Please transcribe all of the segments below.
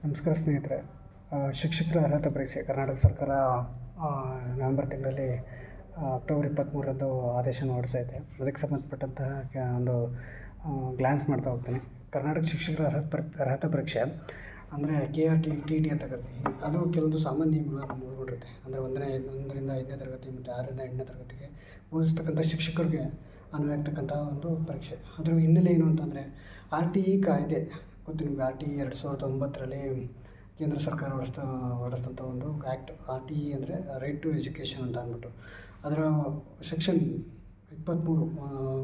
ನಮಸ್ಕಾರ ಸ್ನೇಹಿತರೆ. ಶಿಕ್ಷಕರ ಅರ್ಹತಾ ಪರೀಕ್ಷೆ ಕರ್ನಾಟಕ ಸರ್ಕಾರ ನವೆಂಬರ್ ತಿಂಗಳಲ್ಲಿ ಅಕ್ಟೋಬರ್ 23ರಂದು ಆದೇಶವನ್ನು ಹೊರಡಿಸೈತೆ. ಅದಕ್ಕೆ ಸಂಬಂಧಪಟ್ಟಂತಹ ಒಂದು ಗ್ಲಾನ್ಸ್ ಮಾಡ್ತಾ ಹೋಗ್ತೀನಿ. ಕರ್ನಾಟಕ ಶಿಕ್ಷಕರ ಅರ್ಹತಾ ಪರೀಕ್ಷೆ ಅಂದರೆ KRT TT ಅಂತ ಕರಿತೀವಿ. ಅದು ಕೆಲವೊಂದು ಸಾಮಾನ್ಯ ನಿಯಮಗಳನ್ನು ಒಳಗೊಂಡಿರುತ್ತೆ. ಅಂದರೆ 1ರಿಂದ 5ನೇ ತರಗತಿ ಮತ್ತು 6ರಿಂದ 8ನೇ ತರಗತಿಗೆ ಬೋಧಿಸ್ತಕ್ಕಂಥ ಶಿಕ್ಷಕರಿಗೆ ಅನ್ವಯಿಸ್ತಕ್ಕಂಥ ಒಂದು ಪರೀಕ್ಷೆ. ಅದರ ಹಿನ್ನೆಲೆ ಏನು ಅಂತಂದರೆ RTE ಕಾಯ್ದೆ ಗೊತ್ತು ನಿಮಗೆ. RTE 2009ರಲ್ಲಿ ಕೇಂದ್ರ ಸರ್ಕಾರ ಹೊರಡಿಸಿದಂಥ ಒಂದು ಆ್ಯಕ್ಟ್. RTE ಅಂದರೆ ರೈಟ್ ಟು ಎಜುಕೇಷನ್ ಅಂತ ಅಂದ್ಬಿಟ್ಟು ಅದರ ಸೆಕ್ಷನ್ 23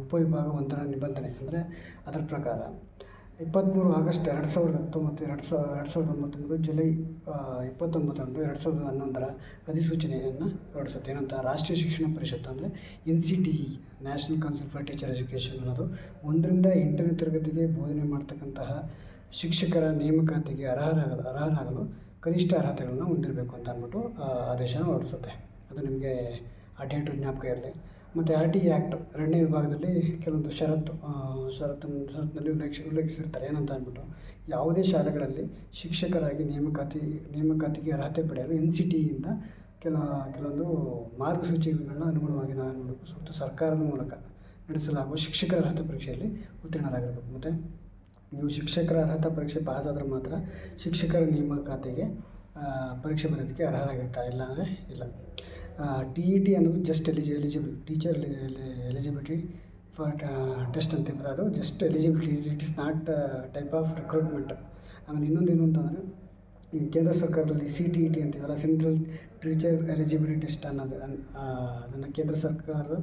ಉಪವಿಭಾಗ 1ರ ನಿಬಂಧನೆ ಅಂದರೆ ಅದರ ಪ್ರಕಾರ 23 ಆಗಸ್ಟ್ 2010 ಮತ್ತು 2019 ಜುಲೈ 29ರಂದು 2011ರ ಅಧಿಸೂಚನೆಯನ್ನು ಹೊರಡಿಸುತ್ತೆ. ಏನಂತ ರಾಷ್ಟ್ರೀಯ ಶಿಕ್ಷಣ ಪರಿಷತ್ತು ಅಂದರೆ NCTE national council for teacher education ಅನ್ನೋದು 1ರಿಂದ 8ನೇ ತರಗತಿಗೆ ಬೋಧನೆ ಮಾಡ್ತಕ್ಕಂತಹ ಶಿಕ್ಷಕರ ನೇಮಕಾತಿಗೆ ಅರ್ಹರಾಗಲು ಕನಿಷ್ಠ ಅರ್ಹತೆಗಳನ್ನು ಹೊಂದಿರಬೇಕು ಅಂತ ಅಂದ್ಬಿಟ್ಟು ಆದೇಶನ ಹೊರಡಿಸುತ್ತೆ. ಅದು ನಿಮಗೆ ಆ ಡೇಟು ಜ್ಞಾಪಕ ಇರಲಿ. ಮತ್ತು RTE ಆ್ಯಕ್ಟ್ 2ನೇ ವಿಭಾಗದಲ್ಲಿ ಕೆಲವೊಂದು ಷರತ್ತಿನಲ್ಲಿ ಉಲ್ಲೇಖಿಸಿರ್ತಾರೆ. ಏನಂತ ಅಂದ್ಬಿಟ್ಟು ಯಾವುದೇ ಶಾಲೆಗಳಲ್ಲಿ ಶಿಕ್ಷಕರಾಗಿ ನೇಮಕಾತಿಗೆ ಅರ್ಹತೆ ಪಡೆಯಲು NCTEಯಿಂದ ಕೆಲವೊಂದು ಮಾರ್ಗಸೂಚಿಗಳನ್ನ ಅನುಗುಣವಾಗಿ ನಾವು ನೋಡಬೇಕು. ಸೂಕ್ತ ಸರ್ಕಾರದ ಮೂಲಕ ನಡೆಸಲಾಗುವ ಶಿಕ್ಷಕರ ಅರ್ಹತಾ ಪರೀಕ್ಷೆಯಲ್ಲಿ ಉತ್ತೀರ್ಣರಾಗಿರಬೇಕು. ಮತ್ತು ನೀವು ಶಿಕ್ಷಕರ ಅರ್ಹತಾ ಪರೀಕ್ಷೆ ಪಾಸ್ ಆದರೆ ಮಾತ್ರ ಶಿಕ್ಷಕರ ನೇಮಕಾತಿಗೆ ಪರೀಕ್ಷೆ ಬರೆಯೋದಕ್ಕೆ ಅರ್ಹರಾಗಿರ್ತಾ, ಇಲ್ಲ ಅಂದರೆ ಇಲ್ಲ. TET ಅನ್ನೋದು just eligible teacher eligibility for test ಅಂತಿದ್ರೆ ಅದು just eligibility. It is not type of recruitment. ಆಮೇಲೆ ಇನ್ನೊಂದೇನು ಅಂತಂದರೆ ಈ ಕೇಂದ್ರ ಸರ್ಕಾರದಲ್ಲಿ CTET ಅಂತೀವಲ್ಲ, ಸೆಂಟ್ರಲ್ ಟೀಚರ್ ಎಲಿಜಿಬಿಲಿಟಿ ಟೆಸ್ಟ್ ಅನ್ನೋದು ಅದನ್ನು ಕೇಂದ್ರ ಸರ್ಕಾರದ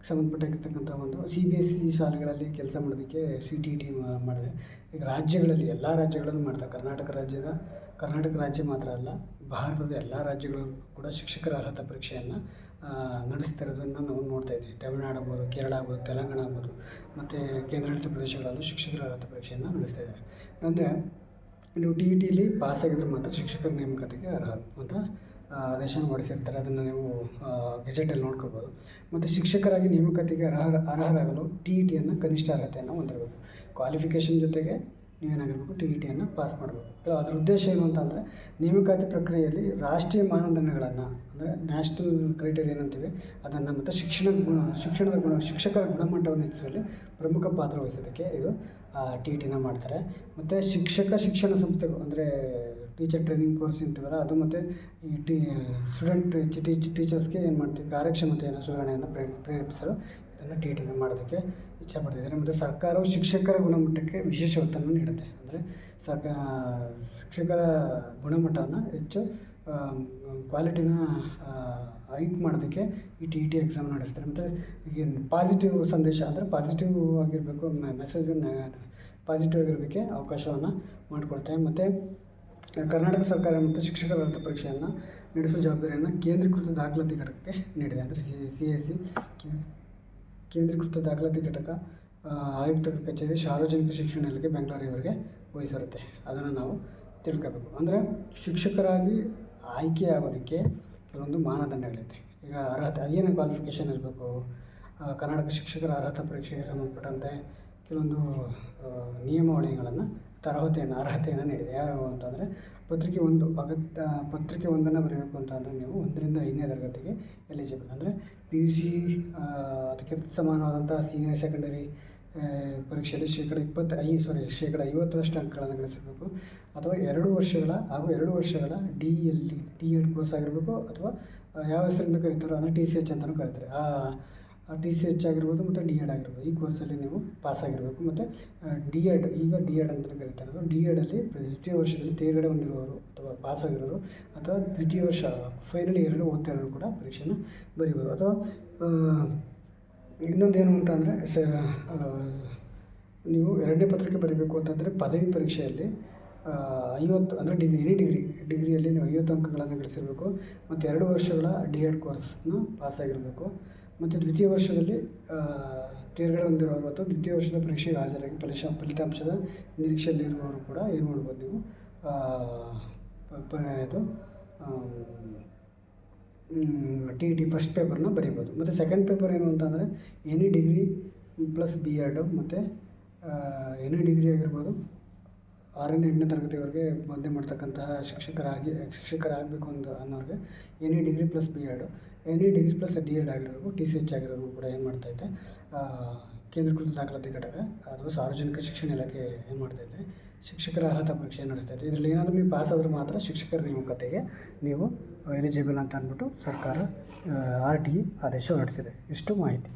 ಸಂಬಂಧಪಟ್ಟಿರ್ತಕ್ಕಂಥ ಒಂದು CBSE ಶಾಲೆಗಳಲ್ಲಿ ಕೆಲಸ ಮಾಡೋದಕ್ಕೆ CTET ಮಾಡಿದೆ. ಈಗ ರಾಜ್ಯಗಳಲ್ಲಿ ಎಲ್ಲ ರಾಜ್ಯಗಳಲ್ಲೂ ಮಾಡ್ತಾರೆ. ಕರ್ನಾಟಕ ರಾಜ್ಯ ಮಾತ್ರ ಅಲ್ಲ, ಭಾರತದ ಎಲ್ಲ ರಾಜ್ಯಗಳಲ್ಲೂ ಕೂಡ ಶಿಕ್ಷಕರ ಅರ್ಹತಾ ಪರೀಕ್ಷೆಯನ್ನು ನಡೆಸ್ತಿರೋದನ್ನು ನಾವು ನೋಡ್ತಾ ಇದ್ದೀವಿ. ತಮಿಳುನಾಡು ಆಗ್ಬೋದು, ಕೇರಳ ಆಗ್ಬೋದು, ತೆಲಂಗಾಣ ಆಗ್ಬೋದು ಮತ್ತು ಕೇಂದ್ರಾಡಳಿತ ಪ್ರದೇಶಗಳಲ್ಲೂ ಶಿಕ್ಷಕರ ಅರ್ಹತಾ ಪರೀಕ್ಷೆಯನ್ನು ನಡೆಸ್ತಾ ಇದ್ದಾರೆ. ಅಂದರೆ ನೀವು TETಲಿ ಪಾಸಾಗಿದ್ರೆ ಮಾತ್ರ ಶಿಕ್ಷಕರ ನೇಮಕಾತಿಗೆ ಅರ್ಹ ಅಂತ ಆದೇಶನ ಹೊರಡಿಸಿರ್ತಾರೆ. ಅದನ್ನು ನೀವು ಗೆಜೆಟಲ್ಲಿ ನೋಡ್ಕೋಬೋದು. ಮತ್ತು ಶಿಕ್ಷಕರಾಗಿ ನೇಮಕಾತಿಗೆ ಅರ್ಹರಾಗಲು TETಯನ್ನು ಕನಿಷ್ಠ ಅರ್ಹತೆಯನ್ನು ಹೊಂದಿರಬೇಕು. ಕ್ವಾಲಿಫಿಕೇಷನ್ ಜೊತೆಗೆ ನೀವೇನಾಗಿರಬೇಕು, TETಯನ್ನು ಪಾಸ್ ಮಾಡಬೇಕು. ಅದರ ಉದ್ದೇಶ ಏನು ಅಂತಂದರೆ ನೇಮಕಾತಿ ಪ್ರಕ್ರಿಯೆಯಲ್ಲಿ ರಾಷ್ಟ್ರೀಯ ಮಾನದಂಡಗಳನ್ನು ಅಂದರೆ ನ್ಯಾಷನಲ್ ಕ್ರೈಟೇರಿಯಾ ಏನಂತೀವಿ ಅದನ್ನು ಮತ್ತು ಶಿಕ್ಷಕರ ಗುಣಮಟ್ಟವನ್ನು ಹೆಚ್ಚಿಸುವಲ್ಲಿ ಪ್ರಮುಖ ಪಾತ್ರ ವಹಿಸೋದಕ್ಕೆ ಇದು TETನ ಮಾಡ್ತಾರೆ. ಮತ್ತು ಶಿಕ್ಷಣ ಸಂಸ್ಥೆಗಳು ಅಂದರೆ ಟೀಚರ್ ಟ್ರೈನಿಂಗ್ ಕೋರ್ಸ್ ಅಂತೀವಲ್ಲ ಅದು, ಮತ್ತು ಈ ಸ್ಟೂಡೆಂಟ್ ಟೀಚರ್ಸ್ಗೆ ಏನು ಮಾಡ್ತೀವಿ ಕಾರ್ಯಕ್ಷಮತೆಯನ್ನು ಸುಧಾರಣೆಯನ್ನು ಪ್ರೇರೇಪಿಸಲು ಇದನ್ನು TETನ ಮಾಡೋದಕ್ಕೆ ಇಚ್ಛೆಪಡ್ತಿದ್ದಾರೆ. ಮತ್ತು ಸರ್ಕಾರವು ಶಿಕ್ಷಕರ ಗುಣಮಟ್ಟಕ್ಕೆ ವಿಶೇಷ ಒತ್ತನ್ನು ನೀಡುತ್ತೆ. ಅಂದರೆ ಶಿಕ್ಷಕರ ಗುಣಮಟ್ಟವನ್ನು ಹೆಚ್ಚು ಕ್ವಾಲಿಟಿನ ಹೈಕ್ ಮಾಡೋದಕ್ಕೆ ಈ TET ಎಕ್ಸಾಮ್ ನಡೆಸ್ತಾರೆ. ಮತ್ತು ಈಗ ಪಾಸಿಟಿವ್ ಸಂದೇಶ ಅಂದರೆ ಪಾಸಿಟಿವ್ ಆಗಿರಬೇಕು, ಮೆಸೇಜನ್ನು ಪಾಸಿಟಿವ್ ಆಗಿರೋದಕ್ಕೆ ಅವಕಾಶವನ್ನು ಮಾಡಿಕೊಡ್ತಾರೆ. ಮತ್ತು ಕರ್ನಾಟಕ ಸರ್ಕಾರ ಮತ್ತು ಶಿಕ್ಷಕರ ಅರ್ಹತಾ ಪರೀಕ್ಷೆಯನ್ನು ನಡೆಸುವ ಜವಾಬ್ದಾರಿಯನ್ನು ಕೇಂದ್ರೀಕೃತ ದಾಖಲಾತಿ ಘಟಕಕ್ಕೆ ನೀಡಿದೆ. ಅಂದರೆ CSE ಕೇಂದ್ರೀಕೃತ ದಾಖಲಾತಿ ಘಟಕ ಆಯುಕ್ತರ ಕಚೇರಿ ಸಾರ್ವಜನಿಕ ಶಿಕ್ಷಣ ಇಲಾಖೆ ಬೆಂಗಳೂರು ಇವರಿಗೆ ವಹಿಸಿರುತ್ತೆ. ಅದನ್ನು ನಾವು ತಿಳ್ಕೋಬೇಕು. ಅಂದರೆ ಶಿಕ್ಷಕರಾಗಿ ಆಯ್ಕೆಯಾಗೋದಕ್ಕೆ ಕೆಲವೊಂದು ಮಾನದಂಡಗಳಿದೆ. ಈಗ ಅರ್ಹತೆ ಏನು ಕ್ವಾಲಿಫಿಕೇಷನ್ ಇರಬೇಕು. ಕರ್ನಾಟಕ ಶಿಕ್ಷಕರ ಅರ್ಹತಾ ಪರೀಕ್ಷೆಗೆ ಸಂಬಂಧಪಟ್ಟಂತೆ ಕೆಲವೊಂದು ನಿಯಮಾವಳಿಗಳನ್ನು ಅರ್ಹತೆಯನ್ನು ನೀಡಿದೆ. ಯಾವ್ಯಾವು ಅಂತಂದರೆ ಪತ್ರಿಕೆ 1 ಬರೀಬೇಕು ಅಂತಂದರೆ ನೀವು 1ರಿಂದ 5ನೇ ತರಗತಿಗೆ ಎಲಿಜಿಬಲ್. ಅಂದರೆ PUC ಅದಕ್ಕೆ ಸಮಾನವಾದಂಥ ಸೀನಿಯರ್ ಸೆಕೆಂಡರಿ ಪರೀಕ್ಷೆಯಲ್ಲಿ ಶೇಕಡ 50% ಅಂಕಗಳನ್ನು ಗಳಿಸಬೇಕು. ಅಥವಾ 2 ವರ್ಷಗಳ DED ಕೋರ್ಸ್ ಆಗಿರಬೇಕು. ಅಥವಾ ಯಾವ ಹೆಸರಿಂದ ಕರೀತಾರೋ ಅಂದರೆ TCH ಅಂತಲೂ ಕರೀತಾರೆ. TCH ಆಗಿರ್ಬೋದು ಮತ್ತು DED ಆಗಿರ್ಬೋದು. ಈ ಕೋರ್ಸಲ್ಲಿ ನೀವು ಪಾಸಾಗಿರಬೇಕು. ಮತ್ತು DED ಅಂತಲೇ ಕರೀತಾರೆ. DEDಲ್ಲಿ ದ್ವಿತೀಯ ವರ್ಷದಲ್ಲಿ ತೇರ್ಗಡೆ ಹೊಂದಿರುವವರು ಅಥವಾ ಪಾಸಾಗಿರೋರು ಅಥವಾ ದ್ವಿತೀಯ ವರ್ಷ ಫೈನಲ್ ಇಯರಲ್ಲಿ ಓದ್ತಾ ಇರೋರು ಕೂಡ ಪರೀಕ್ಷೆನ ಬರೀಬೋದು. ಅಥವಾ ಇನ್ನೊಂದೇನು ಅಂತ ಅಂದರೆ ನೀವು 2ನೇ ಪತ್ರಿಕೆ ಬರೀಬೇಕು ಅಂತಂದರೆ ಪದವಿ ಪರೀಕ್ಷೆಯಲ್ಲಿ 50 ಅಂದರೆ ಡಿಗ್ರಿಯಲ್ಲಿ ನೀವು 50 ಅಂಕಗಳನ್ನು ಗಳಿಸಿರಬೇಕು. ಮತ್ತು 2 ವರ್ಷಗಳ DED ಕೋರ್ಸ್ನ ಪಾಸಾಗಿರಬೇಕು. ಮತ್ತು ದ್ವಿತೀಯ ವರ್ಷದಲ್ಲಿ ತೇರ್ಗಡೆ ಹೊಂದಿರುವವರು ಅಥವಾ ದ್ವಿತೀಯ ವರ್ಷದ ಪರೀಕ್ಷೆಗೆ ಹಾಜರಾಗಿ ಫಲಿತಾಂಶದ ನಿರೀಕ್ಷೆಯಲ್ಲಿರುವವರು ಕೂಡ ಏನು ಮಾಡ್ಬೋದು, ನೀವು TET ಫಸ್ಟ್ ಪೇಪರ್ನ ಬರೀಬೋದು. ಮತ್ತು ಸೆಕೆಂಡ್ ಪೇಪರ್ ಏನು ಅಂತಂದರೆ ಎನಿ ಡಿಗ್ರಿ ಪ್ಲಸ್ B.Ed ಮತ್ತು ಎನಿ ಡಿಗ್ರಿ ಆಗಿರ್ಬೋದು 6ರಿಂದ 8ನೇ ತರಗತಿವರೆಗೆ ಬೋಧನೆ ಮಾಡ್ತಕ್ಕಂತಹ ಶಿಕ್ಷಕರಾಗಬೇಕು ಅನ್ನೋರಿಗೆ any degree plus B Ed, any degree plus D Ed ಆಗಿರೋರ್ಗೂ TCH ಆಗಿರೋರ್ಗೂ ಕೂಡ ಏನು ಮಾಡ್ತೈತೆ, ಕೇಂದ್ರೀಕೃತ ದಾಖಲಾತಿ ಘಟಕ ಅಥವಾ ಸಾರ್ವಜನಿಕ ಶಿಕ್ಷಣ ಇಲಾಖೆ ಏನು ಮಾಡ್ತೈತೆ, ಶಿಕ್ಷಕರ ಅರ್ಹತಾ ಪರೀಕ್ಷೆ ನಡೆಸ್ತೈತೆ. ಇದರಲ್ಲಿ ಏನಾದರೂ ನೀವು ಪಾಸ್ ಆದರೂ ಮಾತ್ರ ಶಿಕ್ಷಕರ ನೇಮಕಾತಿಗೆ ನೀವು ಎಲಿಜಿಬಲ್ ಅಂತ ಅಂದ್ಬಿಟ್ಟು ಸರ್ಕಾರ RTE ಆದೇಶ ಹೊರಡಿಸಿದೆ. ಇಷ್ಟು ಮಾಹಿತಿ.